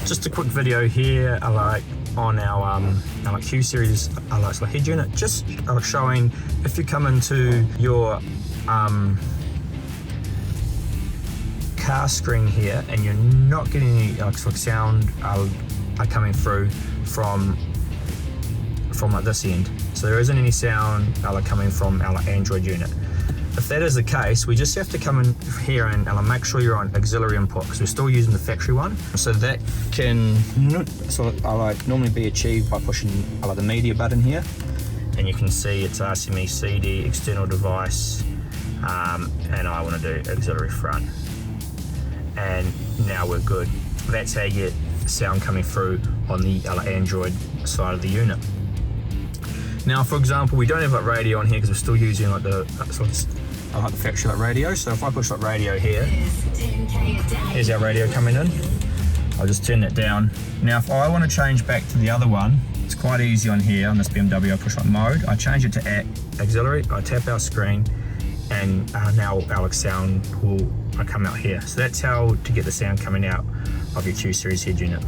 Just a quick video here, on our Q series head unit, just showing if you come into your car screen here and you're not getting any sound coming through from this end. So there isn't any sound coming from our Android unit. If that is the case, we just have to come in here and make sure you're on auxiliary input, because we're still using the factory one. So that can normally be achieved by pushing the media button here, and you can see it's asking me CD, external device, and I want to do auxiliary front. And now we're good. That's how you get sound coming through on the Android side of the unit. Now, for example, we don't have radio on here because we're still using the factory radio. So if I push radio here, here's our radio coming in. I'll just turn that down. Now, if I want to change back to the other one, it's quite easy on here on this BMW. I push mode, I change it to auxiliary, I tap our screen, and now our sound will come out here. So that's how to get the sound coming out of your Q series head unit.